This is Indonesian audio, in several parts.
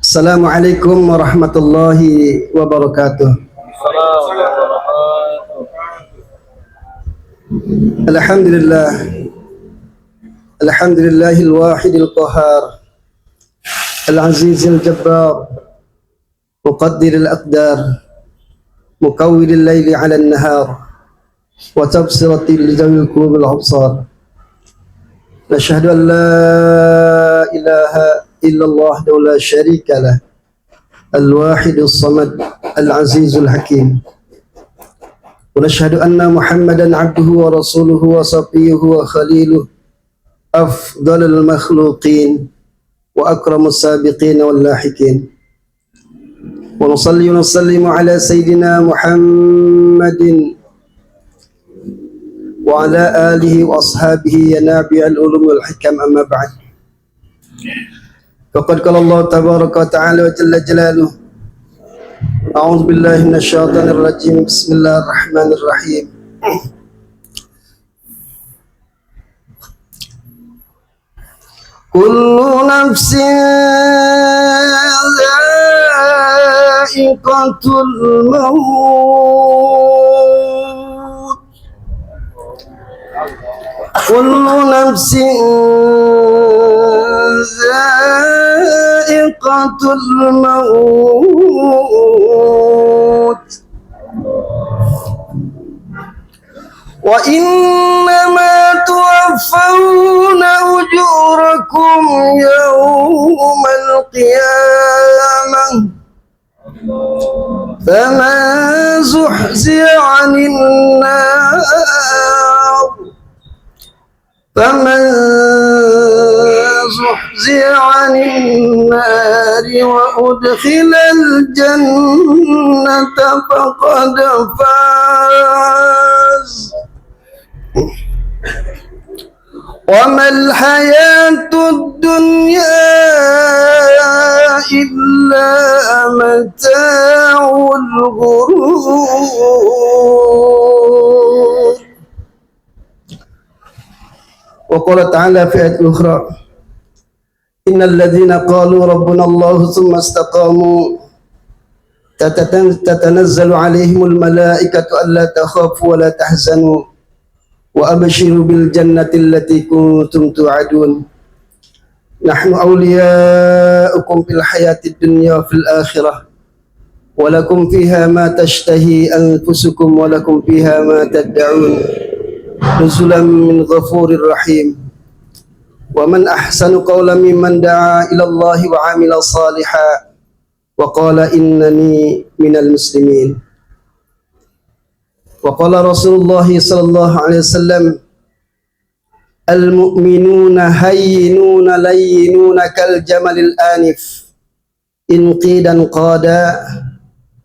Assalamualaikum warahmatullahi wabarakatuh. Alhamdulillah. Alhamdulillahil wahidil qahar. Al-azizil jabbar. Muqaddiril aqdar. Mukawwiril layli 'alan nahar. Wa tabsiratil lidawil qulubil absar. Nashhadu an la ilaha illallah wahdahu la syarika lah. Al-wahidus samad, al-azizul hakim. Wa nashhadu anna Muhammadan 'abduhu wa rasuluhu wa safiyyuhu wa khaliluhu, afdalul makhluqin wa akramus sabiqin wal lahiqin. Wa nusalli wa nusallimu ala sayyidina Muhammadin wa ala alihi wa ashabihi ya nabi'al ulum wal hikam, amma ba'd. Faqad qala Allah tabaraka wa ta'ala wa jalla jalaluhu, a'udzu billahi minasy syaithanir rajim, bismillahirrahmanirrahim. Kullu nafsin dha'iqatul maut. Kullu nafsin dha'iqatul maut. Wa innama tuwaffawna ujurakum yawmal qiyamah. Faman zuhziha 'anil nar فمن زحزح عن النار وأدخل الجنة فقد فاز وما الحياة الدنيا إلا متاع الغرور. وقال تعالى في آية أخرى: إن الذين قالوا ربنا الله ثم استقاموا تتنزل عليهم الملائكة ألا تخافوا ولا تحزنوا وأبشروا بالجنة التي كنتم توعدون نحن أولياؤكم في الحياة الدنيا وفي الآخرة ولكم فيها ما تشتهي أنفسكم ولكم فيها ما تدعون نزلا من غفور رحيم. ومن أحسن قولا ممن دعا إلى الله وعمل صالحا وقال إنني من المسلمين. وقال رسول الله صلى الله عليه وسلم: المؤمنون هينون لينون كالجمل الآنف إن قيدا قادا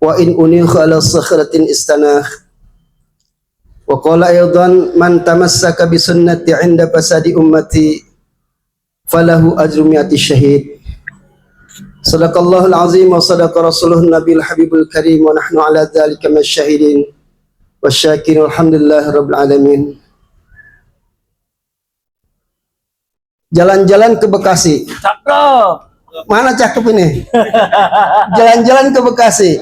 وإن أنيخ على صخرة استناخ. وقال أيضا: من تمسك بسنة عند فساد أمتي فله أجر 100 شهيد. صدق الله العظيم وصدق رسوله النبي الحبيب الكريم ونحن على ذلك من الشاهدين والشاكرين والحمد لله رب العالمين. Jalan-jalan ke Bekasi. Cakep. Mana cakep ini? Jalan-jalan ke Bekasi.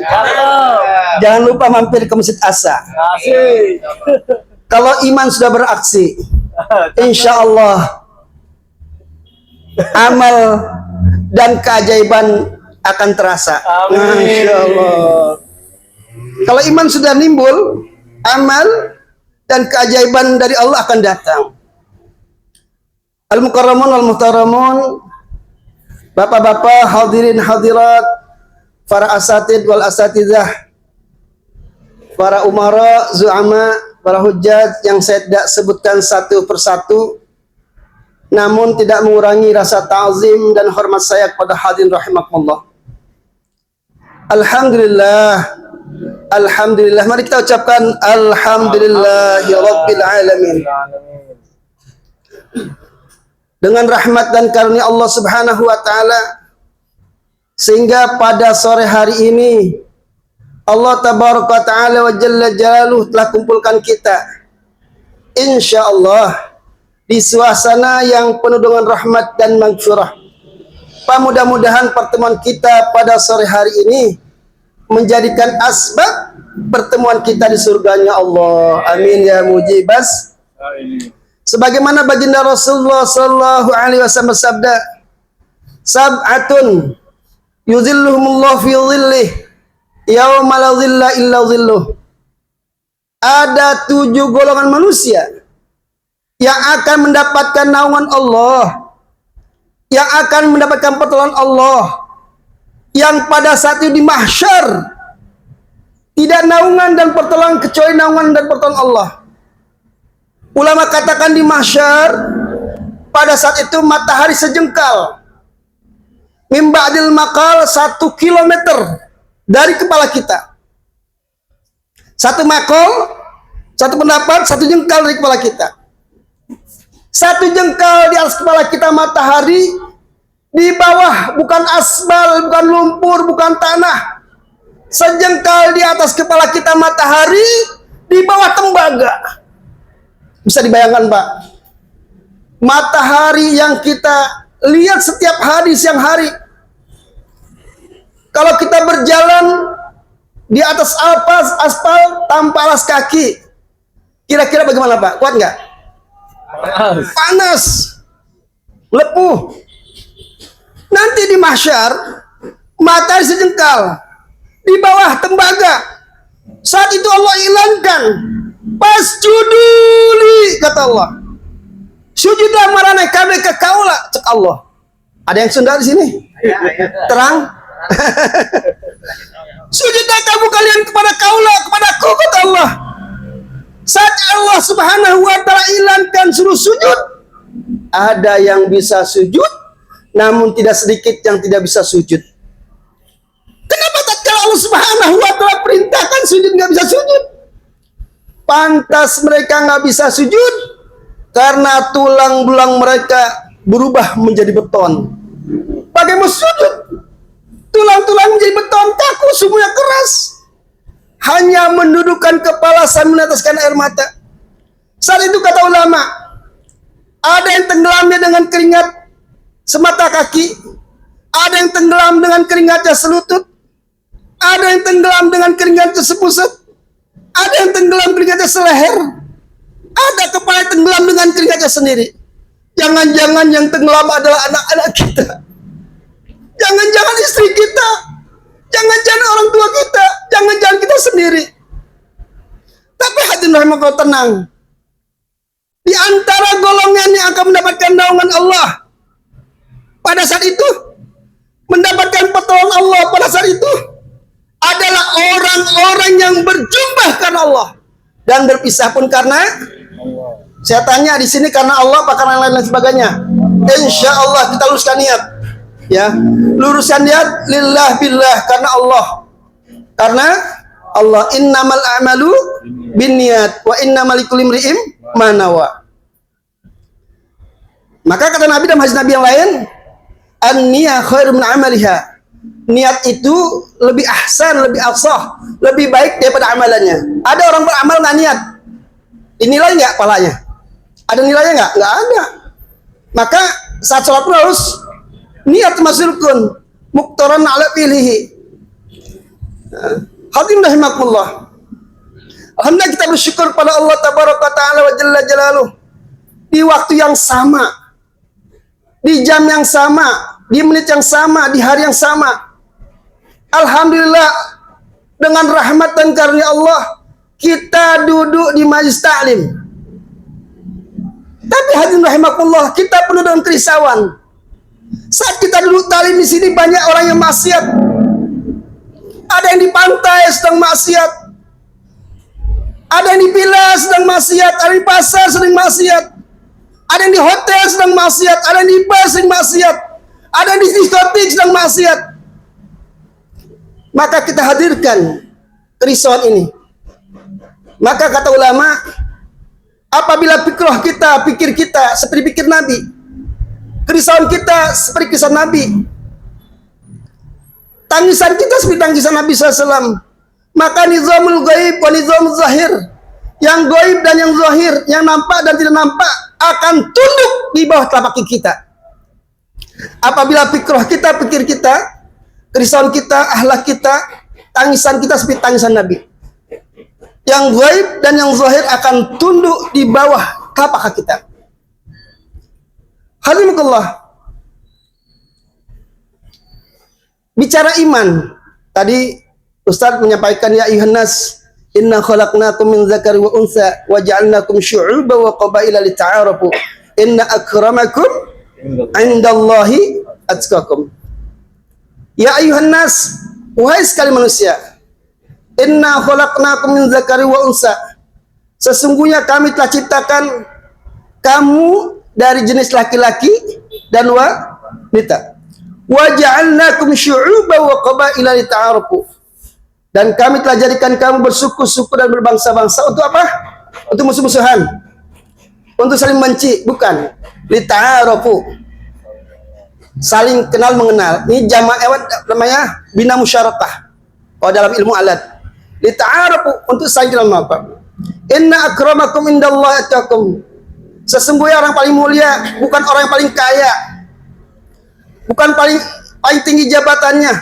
Jangan lupa mampir ke Masjid Asa. Kalau iman sudah beraksi, insya Allah amal dan keajaiban akan terasa. Masya Allah. Kalau iman sudah nimbul, amal dan keajaiban dari Allah akan datang. Al-Mukarramun wal-Muhtaramun, bapak-bapak, hadirin hadirat, para asatid wal asatidah, para umara, zu'ama, para hujjat yang saya tidak sebutkan satu persatu, namun tidak mengurangi rasa ta'zim dan hormat saya kepada hadirin rahimakumullah. Alhamdulillah, alhamdulillah. Mari kita ucapkan alhamdulillahi rabbil alamin. Dengan rahmat dan karunia Allah Subhanahu wa taala, sehingga pada sore hari ini Allah tabaraka ta'ala wa jalla jalaluhu telah kumpulkan kita, insya Allah, di suasana yang penuh dengan rahmat dan maghfirah, Mudah-mudahan pertemuan kita pada sore hari ini menjadikan asbab pertemuan kita di surganya Allah. Amin ya mujibas. Sebagaimana baginda Rasulullah sallallahu alaihi wasallam bersabda, sab'atun yuzilluhumullah fi dhillih yauma la dhilla illa dhilluh. Ada 7 golongan manusia yang akan mendapatkan naungan Allah, yang akan mendapatkan pertolongan Allah, yang pada saat itu di mahsyar tidak naungan dan pertolongan kecuali naungan dan pertolongan Allah. Ulama katakan di mahsyar pada saat itu matahari sejengkal, min ba'dil maqal 1 kilometer dari kepala kita. 1 makol, 1 pendapat, 1 jengkal dari kepala kita. 1 jengkal di atas kepala kita matahari, di bawah bukan asbal, bukan lumpur, bukan tanah. Sejengkal di atas kepala kita matahari, di bawah tembaga. Bisa dibayangkan, Pak? Matahari yang kita lihat setiap hari siang hari. Kalau kita berjalan di atas aspal tanpa alas kaki, kira-kira bagaimana, Pak? Kuat nggak? Panas, lepuh. Nanti di mahsyar matahari sejengkal di bawah tembaga. Saat itu Allah hilangkan, pasjuduli, kata Allah, sujudlah marane kabeh ke kaula, cek Allah. Ada yang Sunda di sini? Terang. Sujudlah kamu kalian kepada kaula, kepadaku, kata Allah. Saat Allah subhanahu wa ta'ala hilangkan suruh sujud, ada yang bisa sujud, namun tidak sedikit yang tidak bisa sujud. Kenapa tatkala Allah subhanahu wa ta'ala perintahkan sujud nggak bisa sujud? Pantas mereka nggak bisa sujud karena tulang belulang mereka berubah menjadi beton. Bagaimana sujud? Tulang-tulang menjadi beton, kaku, semuanya keras. Hanya mendudukkan kepala sambil meneteskan air mata. Saat itu kata ulama, ada yang tenggelamnya dengan keringat semata kaki, ada yang tenggelam dengan keringatnya selutut, ada yang tenggelam dengan keringatnya sepusat, ada yang tenggelam keringatnya seleher, ada kepala yang tenggelam dengan keringatnya sendiri. Jangan-jangan yang tenggelam adalah anak-anak kita. Jangan-jangan istri kita, jangan-jangan orang tua kita, jangan-jangan kita sendiri. Tapi hadirin rahimakumullah, tenang. Di antara golongan yang akan mendapatkan naungan Allah pada saat itu, mendapatkan pertolongan Allah pada saat itu, adalah orang-orang yang berjumpa karena Allah dan berpisah pun karena Allah. Saya tanya di sini karena Allah apa karena lain-lain sebagainya? Insya Allah kita luruskan niat. Ya, luruskan niat lillah billah karena Allah. Karena Allah, innamal a'malu binniyat wa innamal likulli imri'in ma nawa. Maka kata Nabi dalam hadis Nabi yang lain, an-niyah khairum min amaliha. Niat itu lebih ahsan, lebih afsah, lebih baik daripada amalannya. Ada orang beramal nggak niat, dinilai nggak palanya? Ada nilainya nggak? Nggak ada. Maka saat sholat pun harus niat termasuk rukun, muktaran ala pilihi. Hadirin rahimakumullah. Alhamdulillah kita bersyukur pada Allah tabaraka taala wa jalla jalaluh. Di waktu yang sama, di jam yang sama, di menit yang sama, di hari yang sama. Alhamdulillah dengan rahmat dan karunia Allah kita duduk di majelis taklim. Tapi hadirin rahimakumullah, kita penuh dengan kerisauan. Saat kita duduk taklim di sini banyak orang yang maksiat. Ada yang di pantai sedang maksiat. Ada yang di villa sedang maksiat, ada yang di pasar sedang maksiat. Ada yang di hotel sedang maksiat, ada yang di bar sedang maksiat. Ada yang di diskotik sedang maksiat. Maka kita hadirkan kerisauan ini. Maka kata ulama, apabila pikir kita seperti pikir Nabi, kerisauan kita seperti kisah Nabi, tangisan kita seperti tangisan Nabi SAW, maka nizamul gaib wa nizamul zahir, yang gaib dan yang zahir, yang nampak dan tidak nampak, akan tunduk di bawah telapak kaki kita. Apabila fikrah kita, pikir kita, kerisauan kita, akhlak kita, tangisan kita seperti tangisan Nabi. Yang gaib dan yang zahir akan tunduk di bawah telapak kaki kita. Hadirinillah. Bicara iman, tadi Ustaz menyampaikan ya ayuhan nas, inna khalaqnakum min dzakari wa unsa wa ja'alnakum syu'uban wa qabaila lita'arafu. Inna akramakum indallahi atqakum. Ya ayuhan nas, wahai sekali manusia, inna khalaqnakum min dzakari wa unsa. Sesungguhnya kami telah ciptakan kamu dari jenis laki-laki dan wanita. Wa ja'alnakum syu'uban wa qabaila lita'arafu. Dan kami telah jadikan kamu bersuku-suku dan berbangsa-bangsa untuk apa? Untuk musuh-musuhan. Untuk saling benci, bukan. Lita'arafu. Saling kenal mengenal. Ini jamak namanya bina musyarakah. Oh, dalam ilmu alat. Lita'arafu, untuk saling kenal mengenal. Inna akramakum indallahi atqakum. Sesungguhnya orang paling mulia bukan orang yang paling kaya, bukan paling tinggi jabatannya,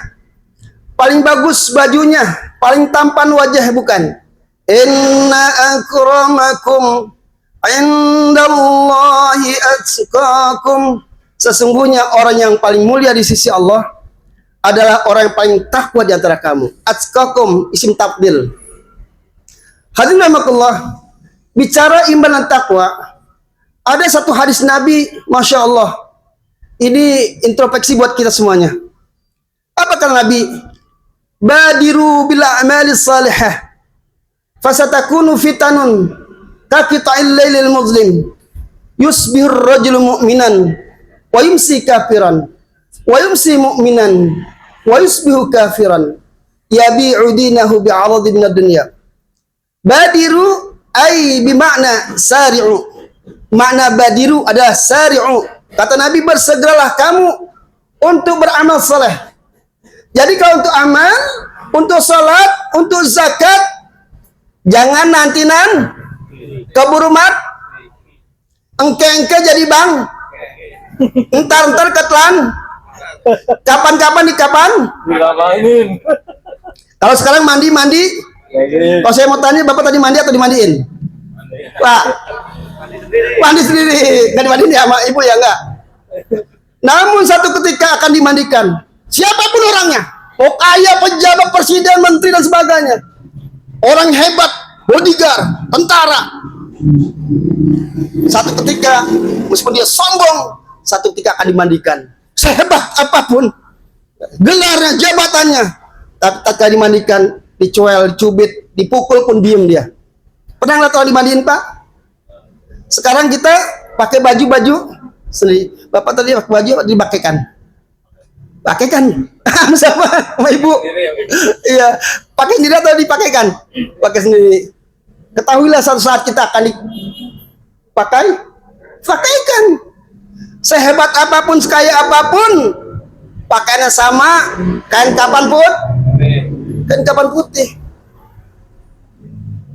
paling bagus bajunya, paling tampan wajah, bukan. Inna akramakum indallahi atqakum. Sesungguhnya orang yang paling mulia di sisi Allah adalah orang yang paling takwa di antara kamu. Atqakum isim tabdil. Hadirin rahimakumullah, bicara iman dan takwa, ada satu hadis Nabi, Masya Allah, ini introspeksi buat kita semuanya. Apa kata Nabi? Badiru bil a'mali salihah fasatakunu fitanun kaqita'il lailil muzlim yusbihur rajulu mu'minan wa yumsi kafiran wa yumsi mu'minan wa yusbihu kafiran yabi'u dinahu bi'aradi minad dunya. Badiru ay bimakna sari'u. Makna badiru adalah sari'u. Kata Nabi, bersegeralah kamu untuk beramal saleh. Jadi kalau untuk amal, untuk salat, untuk zakat, jangan nantinan keburu mat, engke-engke jadi bang, entar ketelan, kapan-kapan di kapan? Kalau sekarang mandi, kalau saya mau tanya, Bapak tadi mandi atau dimandiin? Pak, mandi sendiri, nggak dimandiin ya sama ibu ya, enggak? Namun satu ketika akan dimandikan, siapapun orangnya, mau kaya, pejabat, presiden, menteri dan sebagainya, orang hebat, bodyguard, tentara, satu ketika meskipun dia sombong, satu ketika akan dimandikan. Sehebat apapun gelarnya, jabatannya, tapi tak dimandikan, dicuel, dicubit, dipukul pun diem dia. Pernah nggak tahu dimandiin, Pak? Sekarang kita pakai baju sendiri. Bapak tadi pakai baju dipakaikan. Pakaikan sama ibu. Iya, pakai sendiri atau dipakaikan? Pakai sendiri. Ketahuilah suatu saat kita akan pakaikan. Sehebat apapun, sekaya apapun, pakaiannya sama, kain kapan putih.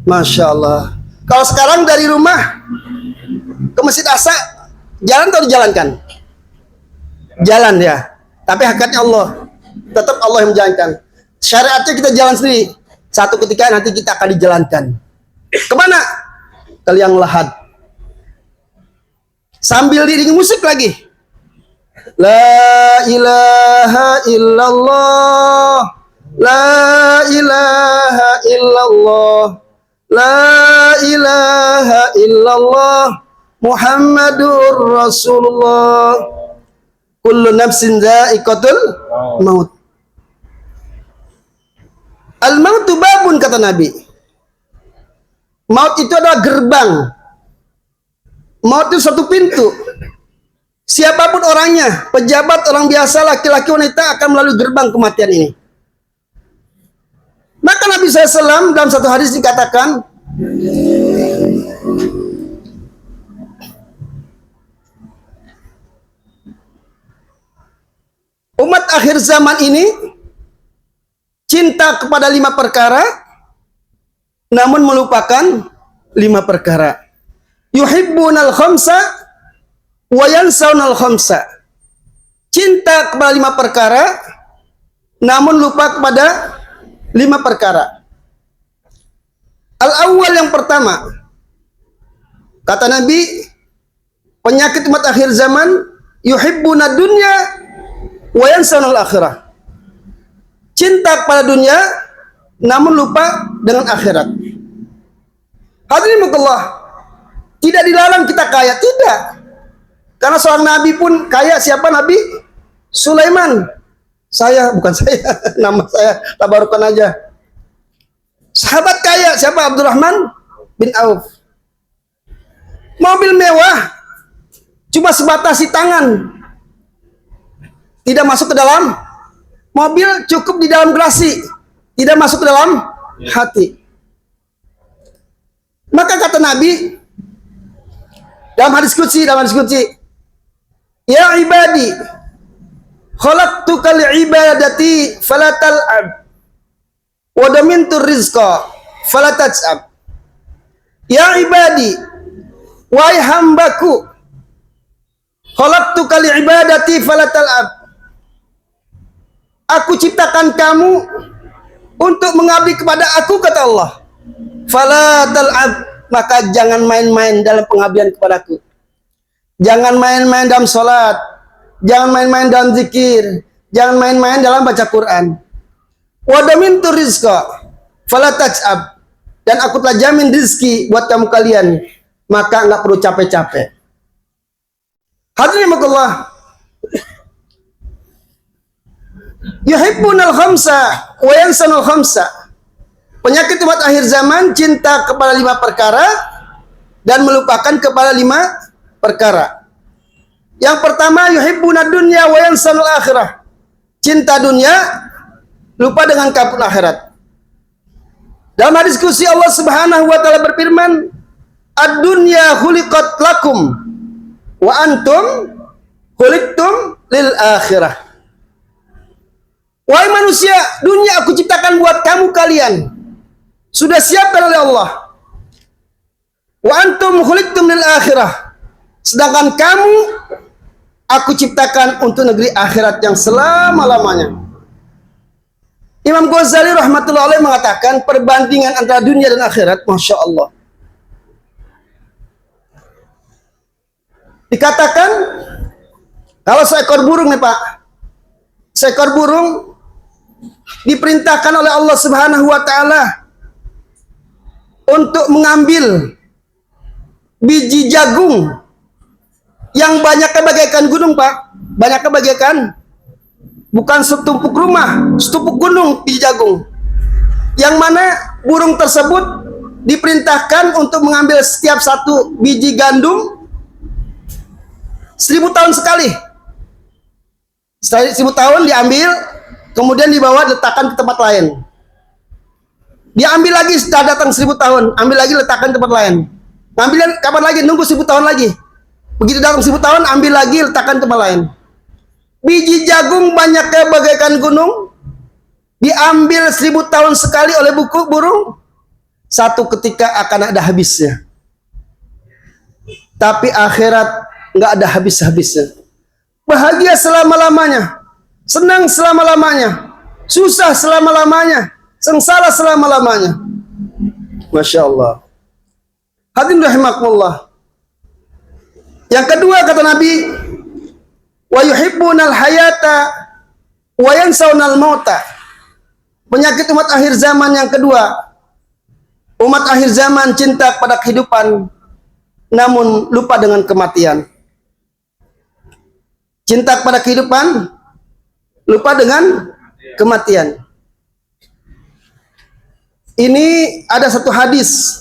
Masya Allah. Kalau sekarang dari rumah ke Masjid Aqsa, jalan atau dijalankan? Jalan ya. Tapi hakikatnya Allah, tetap Allah yang menjalankan. Syariatnya kita jalan sendiri. Satu ketika nanti kita akan dijalankan. Kemana? Ke liang lahat. Sambil diiringi musik lagi. La ilaha illallah. La ilaha illallah. La ilaha illallah. Muhammadur Rasulullah. Kullu nafsin dha'iqatul maut. Al-mautu babun, kata Nabi. Maut itu adalah gerbang. Maut itu satu pintu. Siapapun orangnya, pejabat, orang biasa, laki-laki, wanita akan melalui gerbang kematian ini. Maka Nabi SAW dalam satu hadis dikatakan, umat akhir zaman ini cinta kepada 5 perkara, namun melupakan 5 perkara. Yuhibbunal khamsa wa yansawnal khamsa. cinta kepada 5 perkara, namun lupa kepada 5 perkara. Al-awwal, yang pertama, kata Nabi, penyakit umat akhir zaman, yuhibbuna dunya wa yansawna al-akhirah. Cinta kepada dunia, namun lupa dengan akhirat. Hadirin Allah, tidak dilarang kita kaya, tidak. Karena seorang nabi pun kaya. Siapa? Nabi Sulaiman. Bukan saya, nama saya tabarukan aja. Sahabat kaya, siapa? Abdurrahman bin Auf. Mobil mewah, cuma sebatas di tangan, tidak masuk ke dalam mobil, cukup di dalam gerasi, tidak masuk ke dalam hati. Maka kata Nabi dalam hadis qudsi, ya ibadi, khalaqtuka li'ibadati fala tal'ab wa damintu rizqa fala taj'ab. Ya ibadi, wahai hambaku, khalaqtuka li'ibadati fala tal'ab. Aku ciptakan kamu untuk mengabdi kepada aku, kata Allah. Fala tal'ab, maka jangan main-main dalam pengabdian kepadaku. Jangan main-main dalam sholat, jangan main-main dalam zikir, jangan main-main dalam baca Quran. Wa damintu rizqa fala taj'ab, dan aku telah jamin rizki buat kamu kalian, maka enggak perlu capek-capek. Hadirin Allah, yuhibbunal khamsa wa yansanul khamsa. Penyakit umat akhir zaman, cinta kepada 5 perkara dan melupakan kepada 5 perkara. Yang pertama, yuhibbuna dunya wa yansanul akhirah. Cinta dunia, lupa dengan kabut akhirat. Dalam hadis qudsi Allah Subhanahu wa taala berfirman, "Ad-dunya khuliqat lakum wa antum khuliqtum lil akhirah." Wahai manusia, dunia aku ciptakan buat kamu kalian. Sudah siapkan oleh Allah. Wa antum khuliqtum lil akhirah. Sedangkan kamu aku ciptakan untuk negeri akhirat yang selama-lamanya. Imam Ghazali rahmatullahi alaih mengatakan perbandingan antara dunia dan akhirat, Masya Allah. Dikatakan kalau seekor burung nih Pak, seekor burung diperintahkan oleh Allah Subhanahu wa taala untuk mengambil biji jagung yang banyaknya bagaikan gunung, Pak. Banyaknya bagaikan, bukan setumpuk rumah, setumpuk gunung biji jagung. Yang mana burung tersebut diperintahkan untuk mengambil setiap satu biji gandum 1000 tahun sekali. Setelah 1000 tahun diambil, kemudian dibawa letakkan ke tempat lain. Dia ambil lagi setelah datang 1000 tahun, ambil lagi letakkan ke tempat lain. Ambil kapan lagi? Nunggu 1000 tahun lagi. Begitu datang 1000 tahun, ambil lagi letakkan ke tempat lain. Biji jagung banyaknya bagaikan gunung, diambil 1000 tahun sekali oleh burung, satu ketika akan ada habisnya. Tapi akhirat nggak ada habis-habisnya. Bahagia selama-lamanya, senang selama-lamanya, susah selama-lamanya, sengsara selama-lamanya. Masya Allah. Hadirin rahimakumullah. Yang kedua kata Nabi, wa yuhibbunal hayata wa yansawnal mauta. Penyakit umat akhir zaman yang kedua, umat akhir zaman cinta pada kehidupan namun lupa dengan kematian. Cinta kepada kehidupan, lupa dengan kematian. Ini ada satu hadis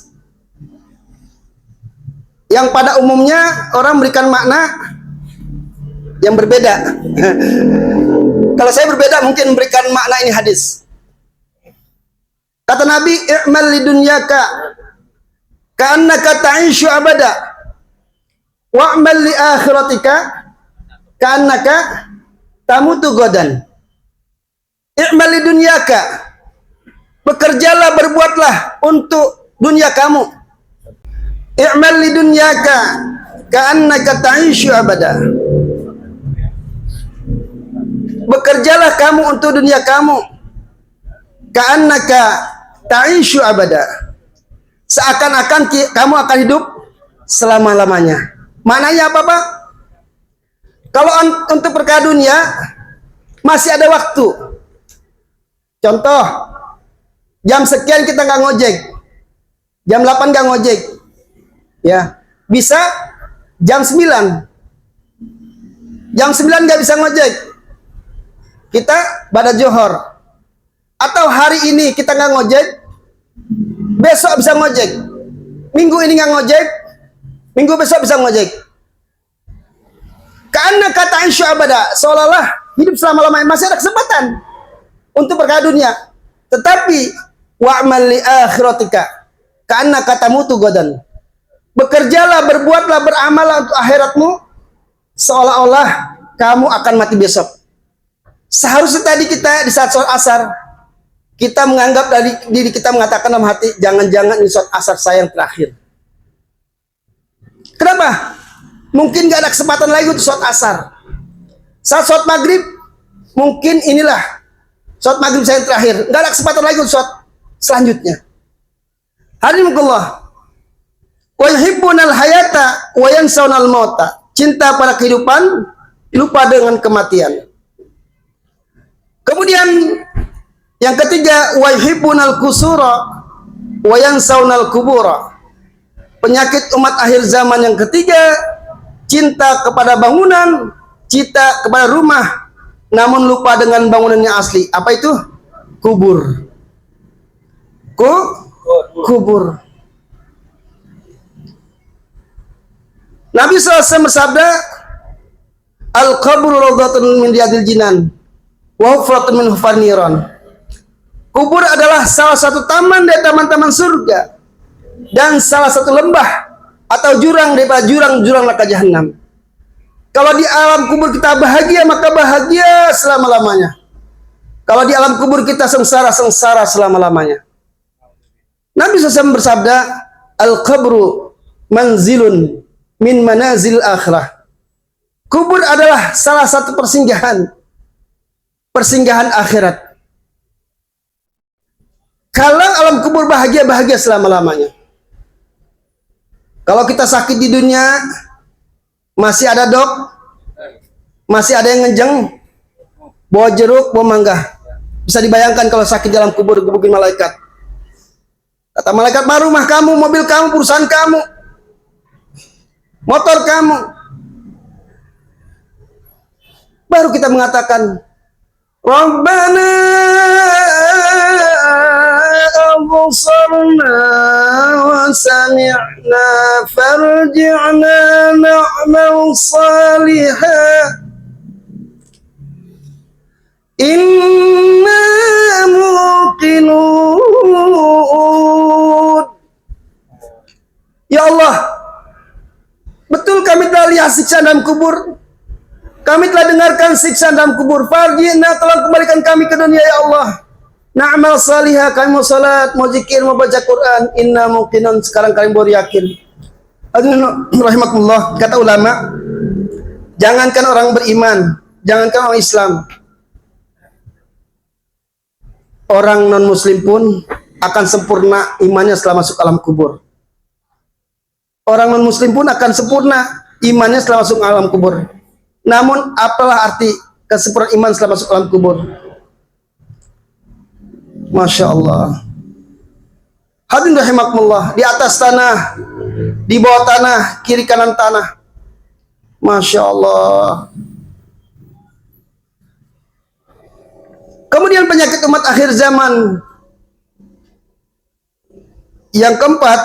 yang pada umumnya orang memberikan makna yang berbeda. Kalau saya berbeda, mungkin memberikan makna ini hadis. Kata Nabi, i'mal lidunyaka ka'annaka ta'ishu abada wa'mal li akhiratika ka'annaka tamutu godan. I'mal lidunyaka, bekerjalah, berbuatlah untuk dunia kamu. I'mal lidunyaka ka'annaka ta'ishu abada. Bekerjalah kamu untuk dunia kamu. Ka'annaka ta'ishu abada. Seakan-akan kamu akan hidup selama-lamanya. Maknanya apa, Pak? Kalau untuk perkara dunia masih ada waktu. Contoh, jam sekian kita nggak ngojek, jam 8 nggak ngojek, ya bisa jam 9. Jam 9 nggak bisa ngojek, kita pada johor. Atau hari ini kita nggak ngojek, besok bisa ngojek. Minggu ini nggak ngojek, minggu besok bisa ngojek. Karena kata insya abada, seolah-olah hidup selama-lamanya, masih ada kesempatan untuk perkara dunia. Tetapi wa'mal li akhiratika karena katamu tu godan. Bekerjalah, berbuatlah, beramallah untuk akhiratmu seolah-olah kamu akan mati besok. Seharusnya tadi kita di saat sholat asar kita menganggap dari diri kita mengatakan dalam hati, jangan-jangan ini sholat asar saya yang terakhir. Kenapa? Mungkin gak ada kesempatan lagi untuk sholat asar. Saat sholat maghrib, mungkin inilah sholat maghrib saya yang terakhir. Gak ada kesempatan lagi untuk sholat selanjutnya. Hadirinullah. Wa yuhibbunal hayata wa yansawnal mauta. Cinta pada kehidupan, lupa dengan kematian. Kemudian yang ketiga, wa yuhibbunal kusura wa yansawnal kubura. Penyakit umat akhir zaman yang ketiga, cinta kepada bangunan, cinta kepada rumah, namun lupa dengan bangunannya asli. Apa itu? Kubur. Kubur. Nabi SAW bersabda, Al-qabru rawdatun min riyadil jinan, wa hufratun min hufar niran. Kubur adalah salah satu taman dari taman-taman surga dan salah satu lembah atau jurang daripada jurang-jurang neraka jahanam. Kalau di alam kubur kita bahagia, maka bahagia selama-lamanya. Kalau di alam kubur kita sengsara selama-lamanya. Nabi SAW bersabda, Al-qabru manzilun min manazil akhirah. Kubur adalah salah satu persinggahan akhirat. Kalau alam kubur bahagia selama-lamanya. Kalau kita sakit di dunia, masih ada dok, masih ada yang ngejeng, bawa jeruk, bawa mangga. Bisa dibayangkan kalau sakit dalam kubur gebukin malaikat. Kata malaikat, rumah kamu, mobil kamu, perusahaan kamu, motor kamu. Baru kita mengatakan, Rabbana absarna wa sami'na farji'na na'mal salihan inna muqinun. Ya Allah, betul kami telah lihat siksa dalam kubur, kami telah dengarkan siksa dalam kubur. Farji'na, tolong kembalikan kami ke dunia ya Allah. Na'mal salihah, kami mau salat, mau zikir, mau baca Quran. Inna muqinun, sekarang kami baru yakin. Rahimakumullah, kata ulama, jangankan orang beriman, jangankan orang Islam, orang non muslim pun akan sempurna imannya setelah masuk alam kubur. Orang non muslim pun akan sempurna imannya setelah masuk alam kubur. Namun apalah arti kesempurnaan iman setelah masuk alam kubur? Masya Allah. Hadirin rahimakumullah, di atas tanah, di bawah tanah, kiri kanan tanah. Masya Allah. Kemudian penyakit umat akhir zaman yang keempat,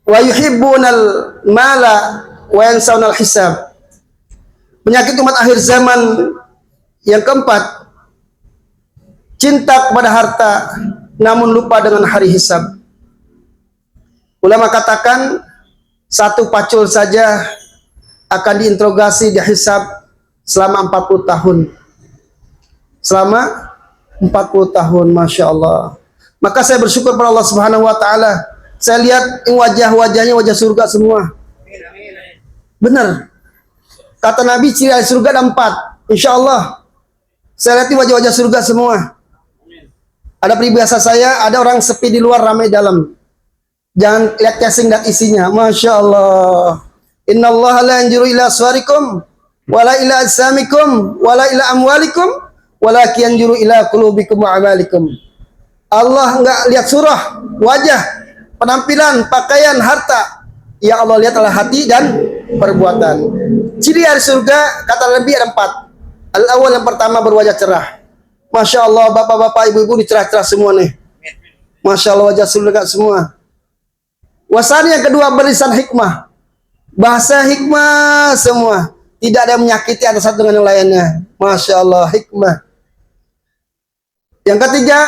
wa yuhibbunal mala wa yansawnal hisab. Penyakit umat akhir zaman yang keempat, cinta kepada harta namun lupa dengan hari hisab. Ulama katakan satu pacul saja akan diinterogasi, dihisab selama 40 tahun. Selama 40 tahun, Masya Allah. Maka saya bersyukur pada Allah Subhanahu wa Ta'ala. Saya lihat wajah-wajahnya wajah surga semua. Benar. Kata Nabi, ciri ahli surga ada 4. Insya Allah saya lihat wajah-wajah surga semua. Ada peribahasa saya, ada orang sepi di luar, ramai dalam. Jangan lihat casing dan isinya. Masya Allah. Inna Allah la yanjuru ila suarikum wala ila ajsamikum wala ila amwalikum walakin yanjuru ila qulubikum wa amalikum. Allah enggak lihat surah, wajah, penampilan, pakaian, harta. Yang Allah lihat adalah hati dan perbuatan. Ciri ahli surga kata Nabi ada 4. Al-awwal, yang pertama, berwajah cerah. Masya Allah, bapak-bapak, ibu-ibu ini cerah-cerah semua nih. Masya Allah, wajah surga semua. Wasani, yang kedua, berisan hikmah. Bahasa hikmah semua. Tidak ada yang menyakiti antara satu dengan yang lainnya. Masya Allah, hikmah. Yang ketiga,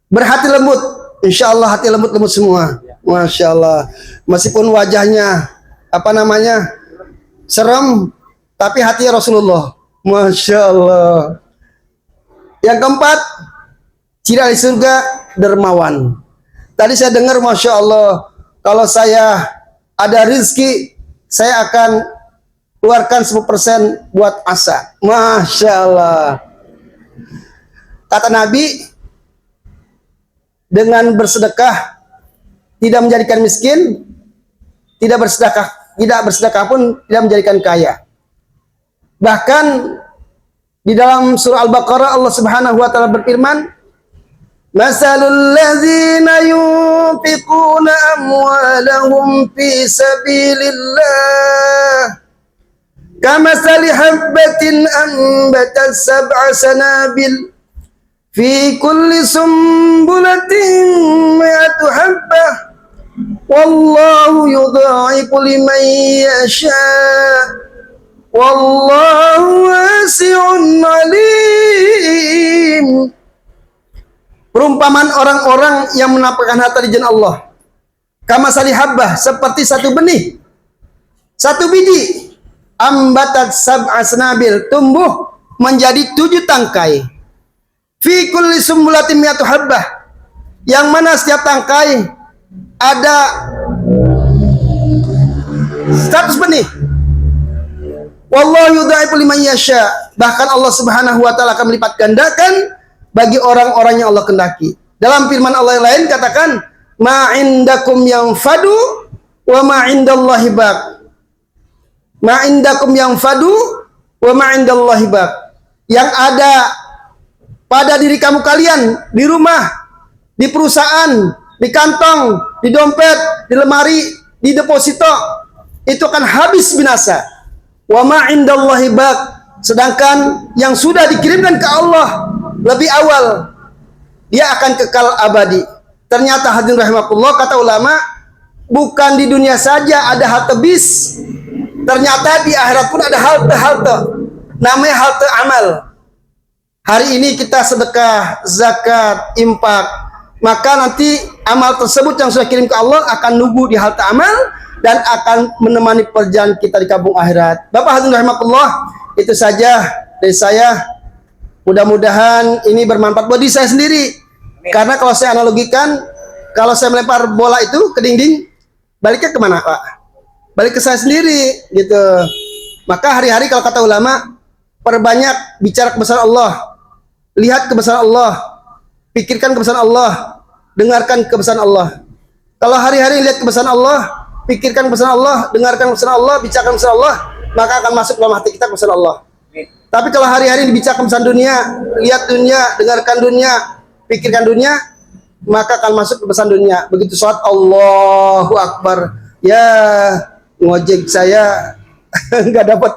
berhati lembut. Insya Allah hati lembut-lembut semua. Masya Allah. Meskipun wajahnya serem, tapi hati Rasulullah. Masya Allah. Yang keempat, ciri ahli surga dermawan. Tadi saya dengar, Masya Allah, kalau saya ada rezeki, saya akan keluarkan 10% buat asa. Masya Allah. Kata Nabi, dengan bersedekah tidak menjadikan miskin, tidak bersedekah pun tidak menjadikan kaya. Bahkan di dalam surah Al-Baqarah Allah Subhanahu wa taala berfirman, "Masalul ladzina yunfiquna amwalahum fi sabilillah kamathali habbatin ambatat sab'a sanabil fi kulli sumbulatin mi'atu habbah wallahu yudha'ifu liman yasha'. Wallahu wasi'un alim." Perumpamaan orang-orang yang menampakkan harta di jalan Allah. Kama salihabbah, seperti satu benih, satu biji. Ambatat sab'a sanabil, tumbuh menjadi 7 tangkai. Fi kulli sumbulatin mi'atu habbah, yang mana setiap tangkai ada 100 benih. Wallahu yudha'ifu liman yasha. Bahkan Allah Subhanahu wa taala akan melipat gandakan bagi orang-orang yang Allah kehendaki. Dalam firman Allah yang lain katakan, ma indakum yanfadu wa ma indallahi baq. Ma indakum yanfadu wa ma indallahi baq. Yang ada pada diri kamu kalian, di rumah, di perusahaan, di kantong, di dompet, di lemari, di deposito, itu akan habis binasa. Wa ma indallahi baq. Sedangkan yang sudah dikirimkan ke Allah lebih awal, dia akan kekal abadi. Ternyata hadirin rahimakumullah, kata ulama, bukan di dunia saja ada halte bis, ternyata di akhirat pun ada halte-halte, namanya halte amal. Hari ini kita sedekah, zakat, infak, maka nanti amal tersebut yang sudah kirim ke Allah akan nunggu di halte amal dan akan menemani perjalanan kita di kampung akhirat. Bapak hadirin rahimakumullah, itu saja dari saya. Mudah-mudahan ini bermanfaat buat diri saya sendiri. Karena kalau saya analogikan, kalau saya melempar bola itu ke dinding, baliknya kemana, Pak? Balik ke saya sendiri, gitu. Maka hari-hari kalau kata ulama, perbanyak bicara kebesaran Allah, lihat kebesaran Allah, pikirkan kebesaran Allah, dengarkan kebesaran Allah. Kalau hari-hari lihat kebesaran Allah, pikirkan kebesaran Allah, dengarkan kebesaran Allah, bicarakan kebesaran Allah, maka akan masuk dalam hati kita kebesaran Allah. Tapi kalau hari-hari dibicarakan kebesaran dunia, lihat dunia, dengarkan dunia, pikirkan dunia, maka akan masuk kebesaran dunia. Begitu sholat, Allahu Akbar, ya ngojek saya nggak dapat.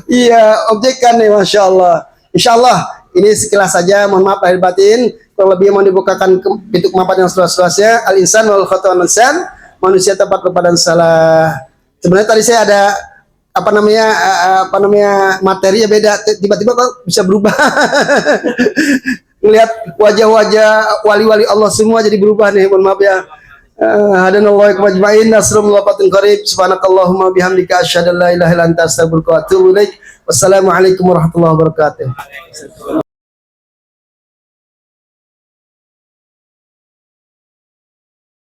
Iya, objekan nih, Masya Allah. Insya Allah ini sekilas saja. Mohon maaf lahir batin. Kalau lebih mau dibukakan pintu kemapanan yang seluas-luasnya. Al-insan wal khata'un insan, manusia tepat kepada salah. Sebenarnya tadi saya ada materi ya beda, tiba-tiba kok bisa berubah. Ngelihat wajah-wajah wali-wali Allah semua jadi berubah nih. Mohon maaf ya. Hadanallahu wa ajma'in. Nasrullah fatin qarib. Subhanakallahumma bihamdika asyhadu an la ilaha illa anta astaghfiruka wa atubu ilaik. Wassalamualaikum warahmatullahi wabarakatuh.